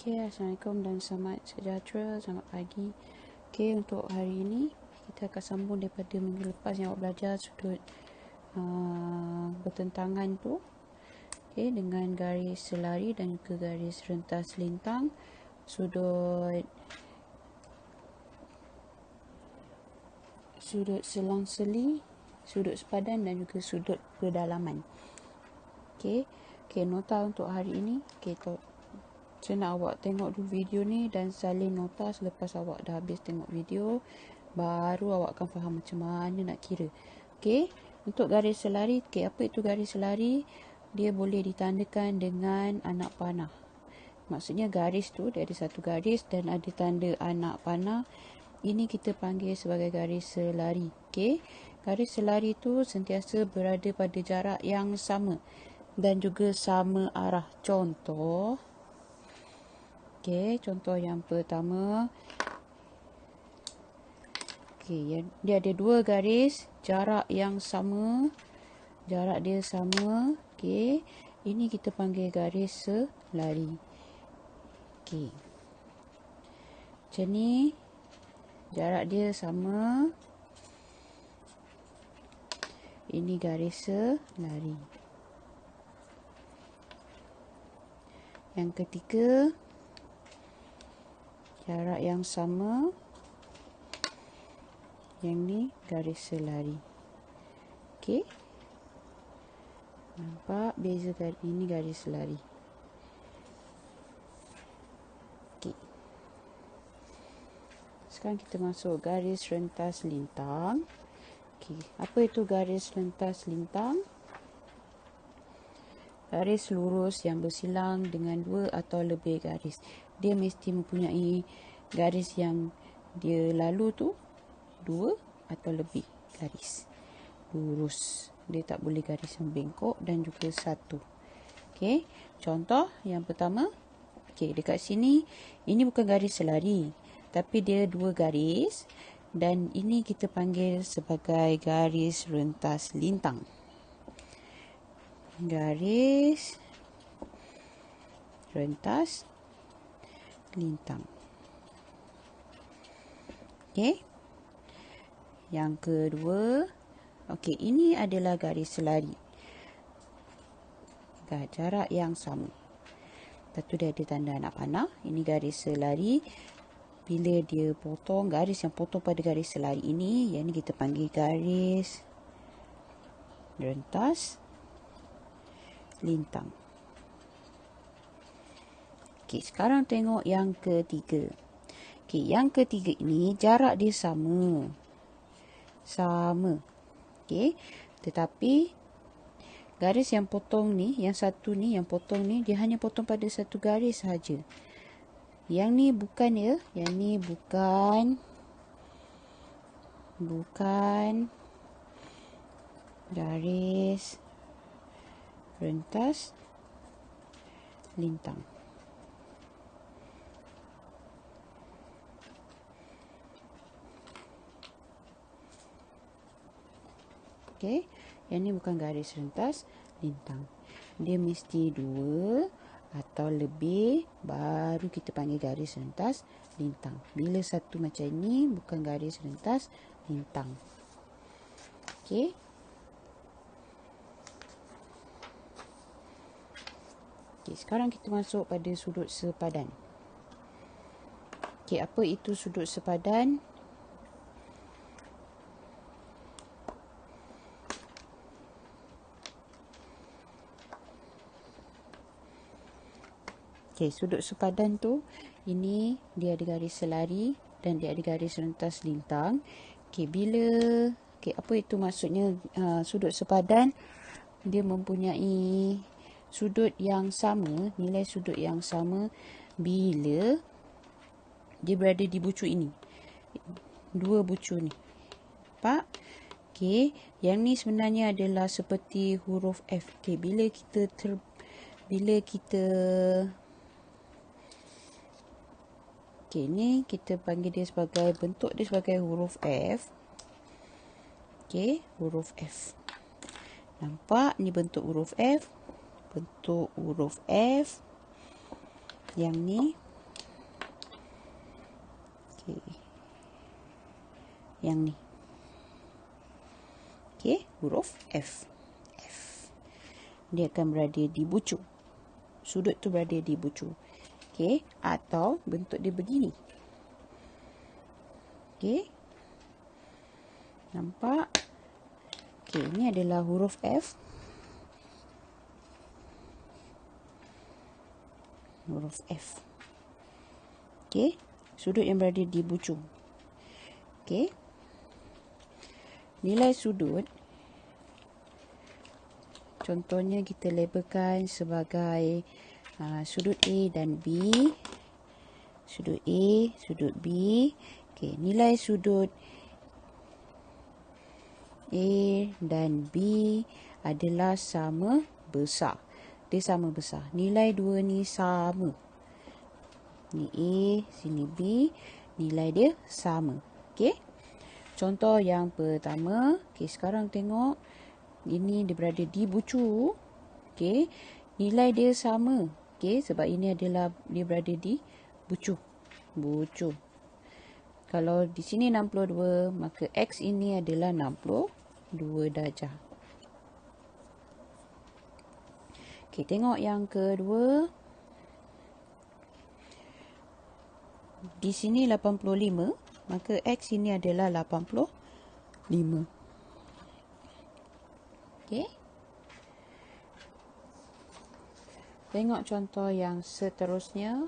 Okay, Assalamualaikum dan selamat sejahtera, selamat pagi. Okay, untuk hari ini kita akan sambung daripada minggu lepas yang awak belajar sudut bertentangan tu. Okay, dengan garis selari dan juga garis rentas lintang, sudut selang-seli, sudut sepadan dan juga sudut pedalaman. Okay, nota untuk hari ini. Saya nak awak tengok dulu video ni dan salin nota. Selepas awak dah habis tengok video, baru awak akan faham macam mana nak kira. Okey, untuk garis selari, apa itu garis selari? Dia boleh ditandakan dengan anak panah. Maksudnya garis tu, dia ada satu garis dan ada tanda anak panah. Ini kita panggil sebagai garis selari. Okey, garis selari tu sentiasa berada pada jarak yang sama dan juga sama arah. Contoh, contoh yang pertama. Dia ada dua garis, jarak yang sama. Jarak dia sama. Ini kita panggil garis selari. Macam ni. Jarak dia sama. Ini garis selari. Yang ketiga, jarak yang sama. Yang ni garis selari. Okey. Nampak beza garis? Ini garis selari. Okey. Sekarang kita masuk garis rentas lintang. Okey, apa itu garis rentas lintang? Garis lurus yang bersilang dengan dua atau lebih garis. Dia mesti mempunyai garis yang dia lalu tu dua atau lebih garis lurus. Dia tak boleh garis yang bengkok dan juga satu. Okey, contoh yang pertama. Okey, dekat sini ini bukan garis selari, tapi dia dua garis dan ini kita panggil sebagai garis rentas lintang. Garis rentas lintang. Okey. Yang kedua, ini adalah garis selari. Jarak yang sama. Lepas tu dia ada tanda anak panah. Ini garis selari. Bila dia potong, garis yang potong pada garis selari ini, yang ni kita panggil garis rentas lintang. Okey, sekarang tengok yang ketiga. Okey, yang ketiga ini jarak dia sama. Okey, tetapi garis yang potong ni, yang satu ni, yang potong ni, dia hanya potong pada satu garis saja. Yang ni bukan ya, yang ni bukan garis rentas lintang. Okey, yang ni bukan garis rentas lintang. Dia mesti dua atau lebih baru kita panggil garis rentas lintang. Bila satu macam ni bukan garis rentas lintang. Okey. Okey, sekarang kita masuk pada sudut sepadan. Okey, apa itu sudut sepadan? Okey, sudut sepadan tu, ini dia ada garis selari dan dia ada garis rentas lintang. Okey, apa itu maksudnya sudut sepadan? Dia mempunyai sudut yang sama, nilai sudut yang sama bila dia berada di bucu ini. Dua bucu ni. Nampak? Okey, yang ni sebenarnya adalah seperti huruf F. Okey, bila kita Okey, ni kita panggil dia sebagai, bentuk dia sebagai huruf F. Okey, huruf F. Nampak? Ni bentuk huruf F. Yang ni yang ni. Okey, huruf F. Dia akan berada di bucu. Sudut tu berada di bucu. Okey, atau bentuk dia begini. Okey. Nampak? Okey, ini adalah huruf F. Huruf F. Okey, sudut yang berada di bucu. Okey. Nilai sudut, contohnya kita labelkan sebagai sudut A dan B. Sudut A, sudut B. Okey, nilai sudut A dan B adalah sama besar. Dia sama besar. Nilai dua ni sama. Ni A, sini B. Nilai dia sama. Okey. Contoh yang pertama. Okey, sekarang tengok. Ini dia berada di bucu. Okey. Nilai dia sama. Okey, sebab ini adalah dia berada di bucu. Bucu. Kalau di sini 62, maka X ini adalah 62 darjah. Okey, tengok yang kedua. Di sini 85, maka X ini adalah 85. Okey. Tengok contoh yang seterusnya.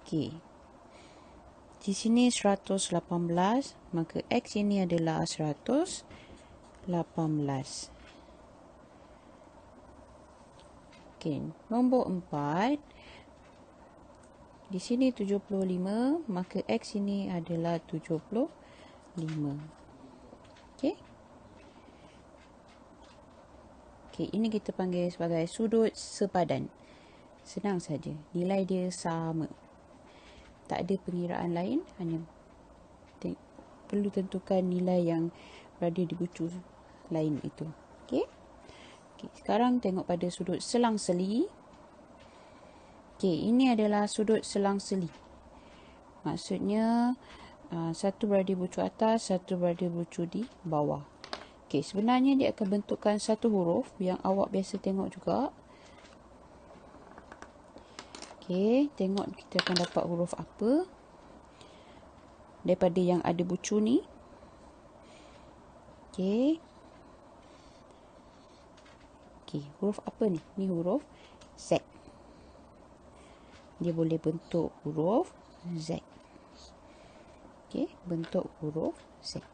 Okey. Di sini 118, maka X ini adalah 118. Okey, nombor 4. Di sini 75, maka X ini adalah 75. Okey. Okey, ini kita panggil sebagai sudut sepadan. Senang saja. Nilai dia sama. Tak ada pengiraan lain, hanya perlu tentukan nilai yang berada di bucu lain itu. Okey. Okey, sekarang tengok pada sudut selang-seli. Okey, ini adalah sudut selang-seli. Maksudnya satu berada di bucu atas, satu berada di bucu di bawah. Okey, sebenarnya dia akan bentukkan satu huruf yang awak biasa tengok juga. Okey, tengok kita akan dapat huruf apa daripada yang ada bucu ni. Okey. Okey, huruf apa ni? Ni huruf Z. Dia boleh bentuk huruf Z. Okey, bentuk huruf Z.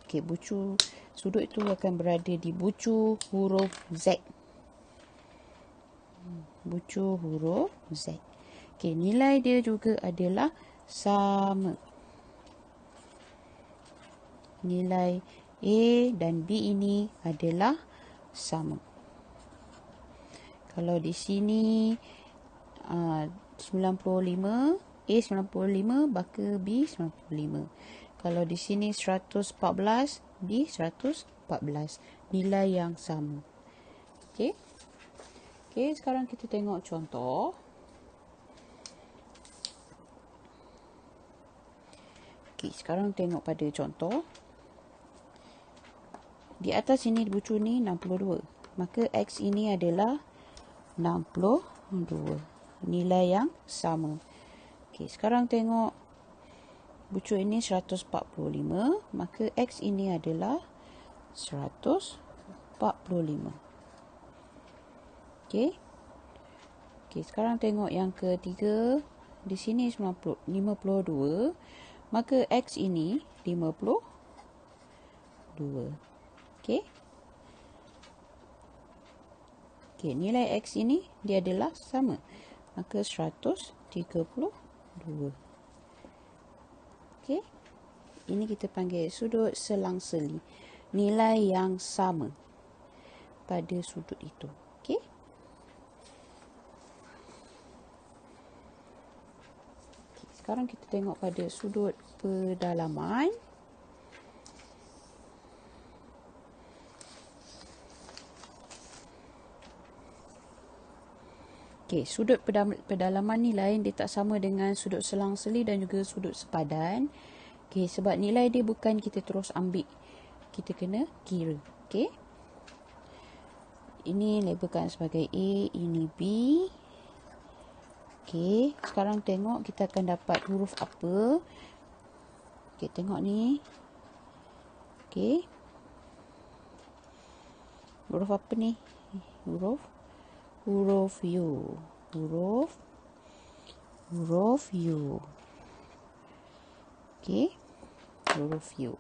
Okey, bucu sudut itu akan berada di bucu huruf Z. Bucu huruf Z. Okey, nilai dia juga adalah sama. Nilai A dan B ini adalah sama. Kalau di sini 95, A 95, maka B 95. Kalau di sini 114, B 114. Nilai yang sama. Okey. Okey, sekarang kita tengok contoh. Okey, sekarang tengok pada contoh. Di atas sini bucu ni 62. Maka X ini adalah 62. Nilai yang sama. Okey, sekarang tengok bucu ini 145. Maka X ini adalah 145. Okey. Okey, sekarang tengok yang ketiga. Di sini 52. Maka X ini 52. Okey. Okey, nilai X ini dia adalah sama. Maka 132. Okey. Ini kita panggil sudut selang-seli. Nilai yang sama pada sudut itu. Okey. Sekarang kita tengok pada sudut pedalaman. Okey, sudut pedalaman ni lain, dia tak sama dengan sudut selang-seli dan juga sudut sepadan. Okey, sebab nilai dia bukan kita terus ambil. Kita kena kira. Okey. Ini labelkan sebagai A, ini B. Okey, sekarang tengok kita akan dapat huruf apa. Okey, tengok ni. Okey. Huruf apa ni? Huruf U. Huruf U. Okey. Huruf U.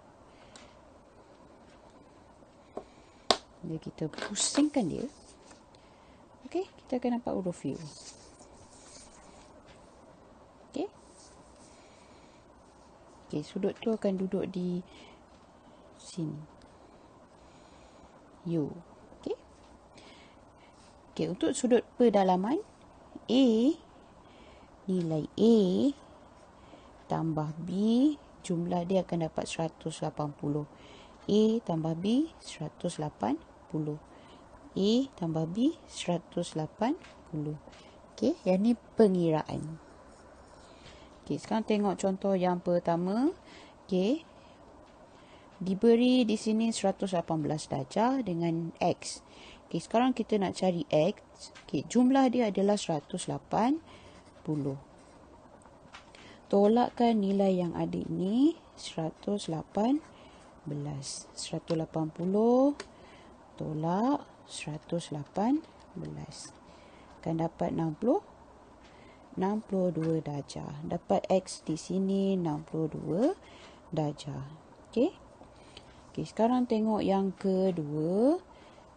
Bila kita pusingkan dia, okey, kita akan dapat huruf U. Okey. Okey, sudut tu akan duduk di sini. U. Okey. Okey, untuk sudut pedalaman A, nilai A tambah B, jumlah dia akan dapat 180. A tambah B 180. A tambah B 180. Okey, yang ni pengiraan. Okey, sekarang tengok contoh yang pertama. Okey. Diberi di sini 118 darjah dengan X. Okey, sekarang kita nak cari X. Okey, jumlah dia adalah 180. Tolakkan nilai yang ada ini 180. 180 tolak 118. Akan dapat 62 darjah. Dapat X di sini 62 darjah. Okey. Okey, sekarang tengok yang kedua.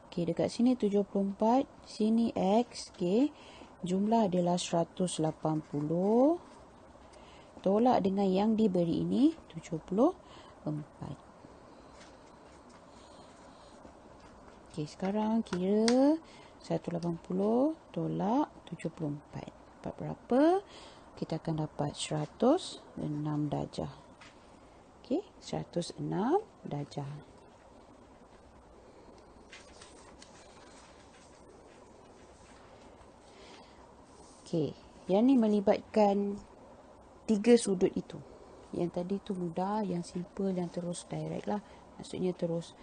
Okey, dekat sini 74, sini X. Okey. Jumlah adalah 180. Tolak dengan yang diberi ini 74. Okey, sekarang kira 180 tolak 74. Dapat berapa? Kita akan dapat 106 darjah. Okey, 106 darjah. Okey, yang ni melibatkan 3 sudut itu. Yang tadi tu mudah, yang simple, yang terus direct lah. Maksudnya terus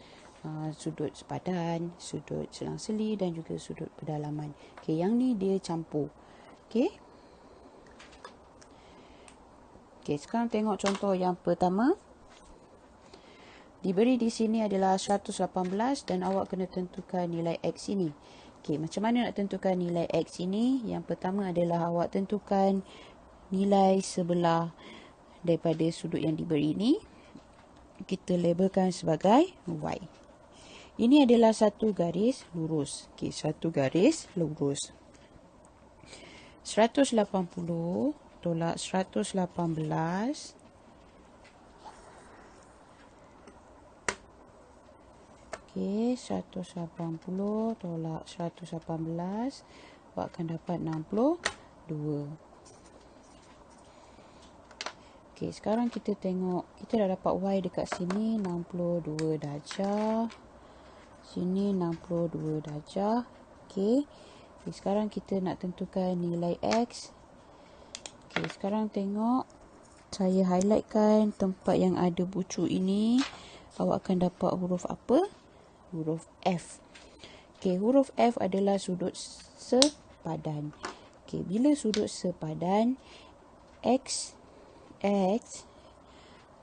sudut sepadan, sudut selang-seli dan juga sudut pedalaman. Okey, yang ni dia campur. Okey. Okey, sekarang tengok contoh yang pertama. Diberi di sini adalah 118 dan awak kena tentukan nilai X ini. Okey, macam mana nak tentukan nilai X ini? Yang pertama adalah awak tentukan nilai sebelah daripada sudut yang diberi ini. Kita labelkan sebagai Y. Ini adalah satu garis lurus. Okey, satu garis lurus. 180 tolak 118. Okey, 180 tolak 118. Awak akan dapat 62. Okey, sekarang kita tengok. Kita dah dapat Y dekat sini 62 darjah. Sini 62 darjah. Okey. Okay, sekarang kita nak tentukan nilai X. Okey, sekarang tengok. Saya highlightkan tempat yang ada bucu ini. Awak akan dapat huruf apa? Huruf F. Okey, huruf F adalah sudut sepadan. Okey, bila sudut sepadan, X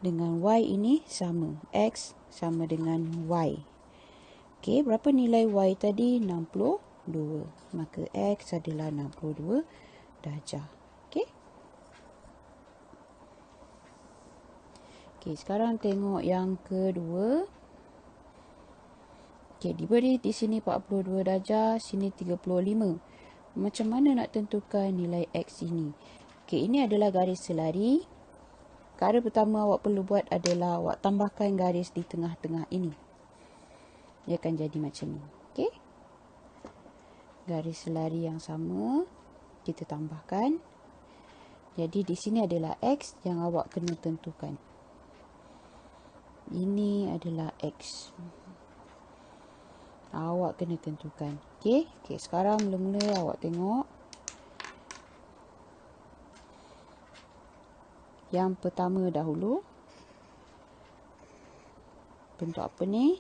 dengan Y ini sama. X sama dengan Y. Okey, berapa nilai Y tadi? 62. Maka X adalah 62 darjah. Okey. Okey, sekarang tengok yang kedua. Okey, diberi di sini 42 darjah, sini 35. Macam mana nak tentukan nilai X ini? Okey, ini adalah garis selari. Perkara pertama awak perlu buat adalah awak tambahkan garis di tengah-tengah ini. Dia akan jadi macam ni. Okey. Garis selari yang sama kita tambahkan. Jadi di sini adalah X yang awak kena tentukan. Ini adalah X. Awak kena tentukan. Okey. Okey, sekarang mula-mula awak tengok. Yang pertama dahulu. Bentuk apa ni?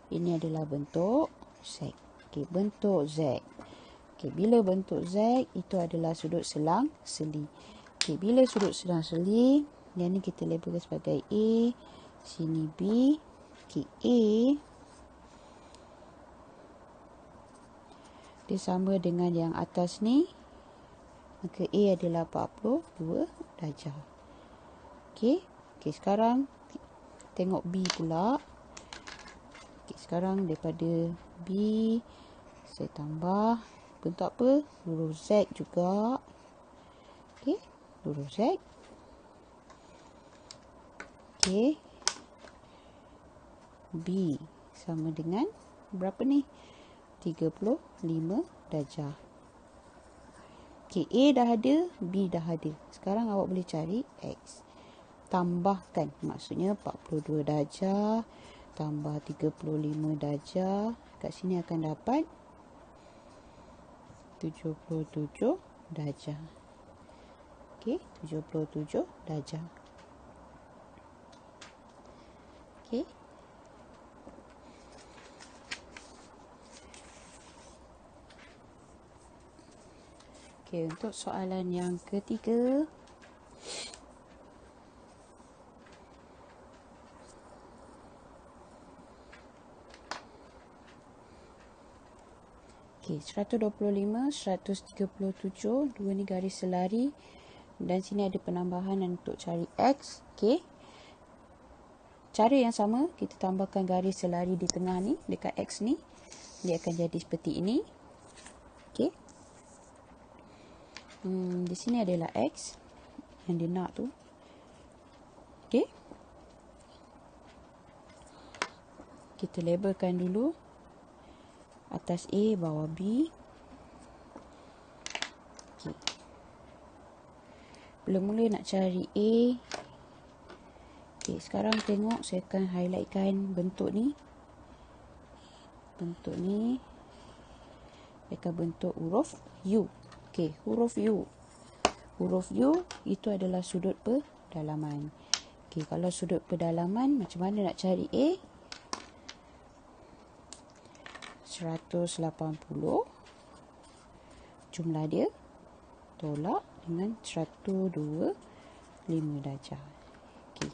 Ini adalah bentuk Z. Okey, bentuk Z. Okey, bila bentuk Z, itu adalah sudut selang-seli. Okey, bila sudut selang-seli, yang ni kita labelkan sebagai A, sini B. Okey, A dia sama dengan yang atas ni. Maka A adalah 42 darjah. Okey, sekarang tengok B pula. Okey, sekarang daripada B saya tambah bentuk apa? Huruf Z juga. Okey, huruf Z. Okey. B sama dengan berapa ni? 35 darjah. Okey, A dah ada, B dah ada. Sekarang awak boleh cari X. Tambahkan, maksudnya 42 darjah tambah 35 darjah. Kat sini akan dapat 77 darjah. Okey, 77 darjah. Okey. Okey, untuk soalan yang ketiga. Okey, 125, 137, dua ni garis selari dan sini ada penambahan untuk cari X. Okey. Cara yang sama, kita tambahkan garis selari di tengah ni, dekat X ni. Dia akan jadi seperti ini. Okey. Di sini adalah X yang dia nak tu. Okey. Kita labelkan dulu. Atas A, bawah B. Okey. Mula-mula nak cari A. Okey, sekarang tengok saya akan highlightkan bentuk ni. Bentuk ni akan bentuk huruf U. Okey, huruf U. Huruf U itu adalah sudut pedalaman. Okey, kalau sudut pedalaman macam mana nak cari A? 180 jumlah dia tolak dengan 125 darjah. Okey.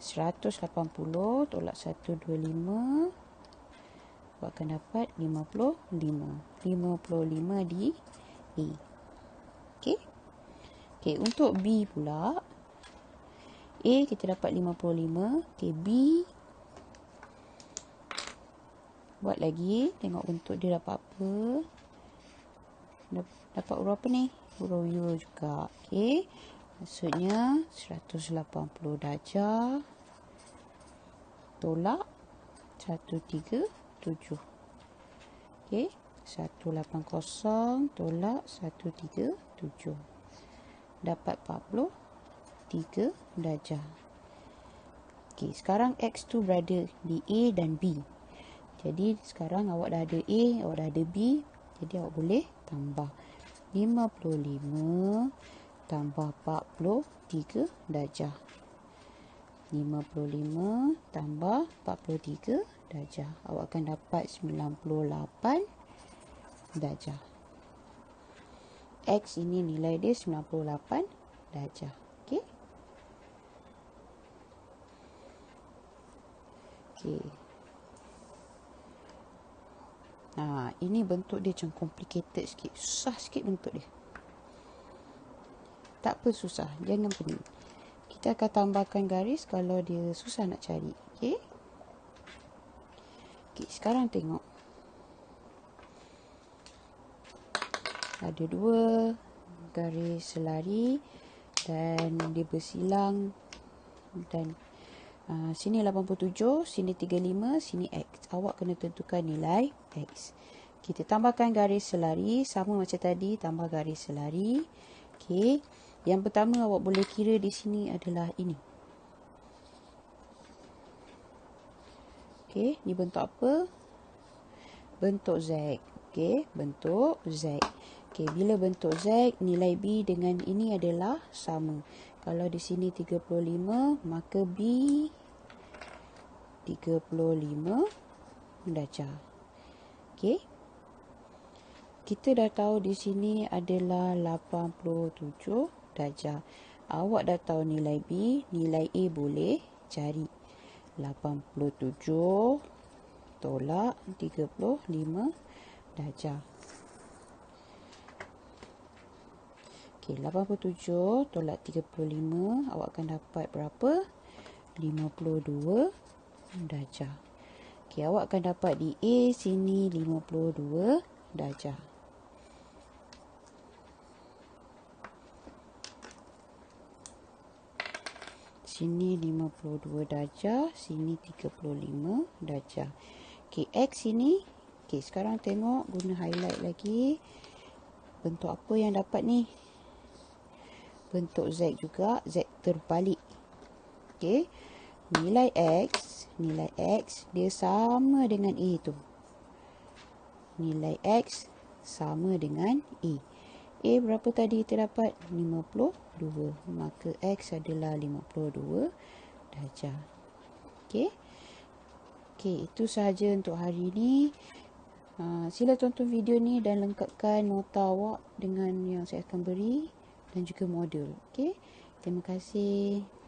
180 tolak 125 akan dapat 55. 55 di A. Okey. Okey, untuk B pula. A kita dapat 55. Okey, B buat lagi, tengok bentuk dia dapat apa. Dapat huruf apa ni? Huruf U juga. Okey. Maksudnya 180 darjah tolak 137. Okey. 180 tolak 137. Dapat 43 darjah. Okey, sekarang X tu berada di A dan B. Jadi sekarang awak dah ada A, awak dah ada B. Jadi awak boleh tambah 55 tambah 43 darjah. 55 tambah 43 darjah. Awak akan dapat 98 darjah. X ini nilai dia 98 darjah. Okey. Okey. Ini bentuk dia macam complicated sikit. Susah sikit bentuk dia. Tak apa susah. Jangan pening. Kita akan tambahkan garis kalau dia susah nak cari. Okey. Okey, sekarang tengok. Ada dua garis selari dan dia bersilang dan sini 87, sini 35, sini X. Awak kena tentukan nilai X. Kita tambahkan garis selari. Sama macam tadi, tambah garis selari. Okey. Yang pertama awak boleh kira di sini adalah ini. Okey. Ni bentuk apa? Bentuk Z. Okey. Bentuk Z. Okey. Bila bentuk Z, nilai B dengan ini adalah sama. Kalau di sini 35, maka B 35 darjah. Okey. Kita dah tahu di sini adalah 87 darjah. Awak dah tahu nilai B, nilai A boleh cari. 87 tolak 35 darjah. Okey, 87 tolak 35, awak akan dapat berapa? 52 darjah. Okey, awak akan dapat di A sini 52 darjah. Sini 52 darjah, sini 35 darjah. Okey, X sini. Okey, sekarang tengok guna highlight lagi. Bentuk apa yang dapat ni? Bentuk Z juga, Z terbalik. Okey. Nilai X dia sama dengan A tu. Nilai X sama dengan A. A berapa tadi kita dapat? 52. Maka X adalah 52 darjah. Okey. Okey, itu sahaja untuk hari ini. Sila tonton video ni dan lengkapkan nota awak dengan yang saya akan beri dan juga modul. Okey. Terima kasih.